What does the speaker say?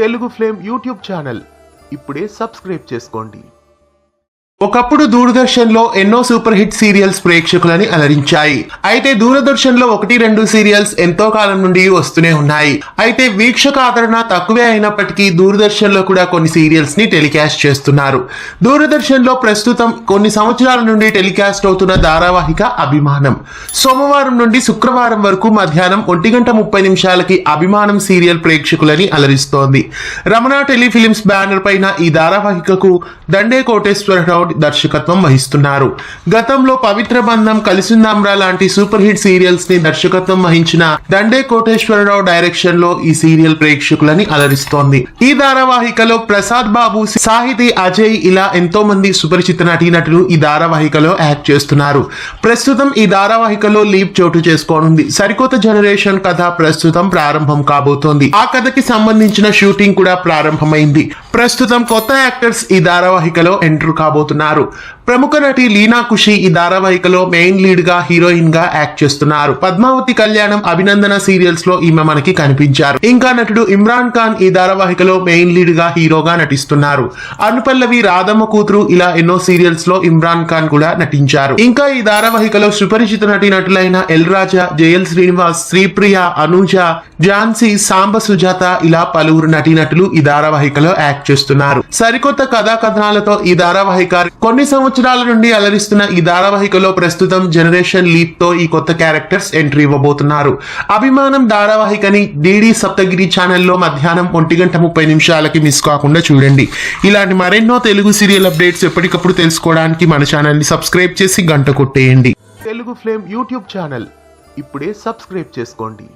Telugu flame YouTube channel ఇప్పుడే subscribe చేసుకోండి. ఒకప్పుడు దూరదర్శన్ లో ఎన్నో సూపర్ హిట్ సీరియల్స్ ప్రేక్షకులని అలరించాయి. అయితే దూరదర్శన్ లో 1-2 సీరియల్స్ ఎంతో కాలం నుండి వస్తూనే ఉన్నాయి. అయితే వీక్షక ఆదరణ తక్కువే అయినప్పటికీ దూరదర్శన్ లో కూడా కొన్ని సీరియల్స్ ని టెలికాస్ట్ చేస్తున్నారు. దూరదర్శన్ లో ప్రస్తుతం కొన్ని సంవత్సరాల నుండి టెలికాస్ట్ అవుతున్న ధారావాహిక అభిమానం. సోమవారం నుండి శుక్రవారం వరకు మధ్యాహ్నం 1:30 అభిమానం సీరియల్ ప్రేక్షకులని అలరిస్తోంది. రమణ టెలిఫిలిమ్స్ బ్యానర్ పైన ఈ ధారావాహికకు దండే కోటేశ్వరరావు దర్శకత్వం వహిస్తున్నారు. గతంలో పవిత్ర బంధం, కలిసిందాంరా లాంటి సూపర్ హిట్ సీరియల్స్ ని దర్శకత్వం వహించిన దండే కోటేశ్వరరావు డైరెక్షన్ లో ఈ సీరియల్ ప్రేక్షకులని అలరిస్తోంది. ఈ ధారావాహికలో ప్రసాద్ బాబు, సాహితీ, అజయ్ ఇలా ఎంతో మంది సుపరిచిత నటీనటులు ఈ ధారావాహికలో యాక్ట్ చేస్తున్నారు. ప్రస్తుతం ఈ ధారావాహికలో లీప్ చోటు చేసుకోనుంది. సరికొత్త జనరేషన్ కథ ప్రస్తుతం ప్రారంభం కాబోతోంది. ఆ కథకి సంబంధించిన షూటింగ్ కూడా ప్రారంభమైంది. ప్రస్తుతం కొత్త యాక్టర్స్ ఈ ధారావాహికలో ఎంటర్ కాబోతున్నారు. ప్రముఖ నటి లీనా ఖుషి ఈ ధారావాహికలో మెయిన్ లీడ్ గా, హీరోయిన్ గా యాక్ట్ చేస్తున్నారు. పద్మావతి కళ్యాణం, అభినందన సీరియల్స్ లో ఈమె మనకి కనిపించారు. ఇంకా నటుడు ఇమ్రాన్ ఖాన్ ఈ ధారావాహికలో మెయిన్ లీడ్ గా, హీరోగా నటిస్తున్నారు. అనుపల్లవి, రాధమ్మ కూతురు ఇలా ఎన్నో సీరియల్స్ లో ఇమ్రాన్ ఖాన్ కూడా నటించారు. ఇంకా ఈ ధారావాహికలో సుపరిచిత నటులైన ఎల్ రాజా, జయల్ శ్రీనివాస్, శ్రీప్రియ, అనూజ, ఝాన్సీ, సాంబ సుజాత ఇలా పలువురు నటీనటులు ఈ ధారావాహికలో యాక్ట్ చేస్తున్నారు. సరికొత్త కథా కథనాలతో ఈ ధారావాహిక కొన్ని సంవత్సరాల నుండి అలరిస్తున్న ఈ ధారావాహికలో ప్రస్తుతం జనరేషన్ లీప్ తో ఈ కొత్త క్యారెక్టర్స్ ఎంట్రీ ఇవ్వబోతున్నారు. అభిమానం ధారావాహికని డిడి సప్తగిరి ఛానల్లో మధ్యాహ్నం 1:30 మిస్ కాకుండా చూడండి. ఇలాంటి మరెన్నో తెలుగు సీరియల్ అప్డేట్స్ ఎప్పటికప్పుడు తెలుసుకోవడానికి మన ఛానల్ ని సబ్స్క్రైబ్ చేసి గంట కొట్టేయండి. తెలుగు ఫ్లేమ్ యూట్యూబ్ ఛానల్ ఇప్పుడే సబ్స్క్రైబ్ చేసుకోండి.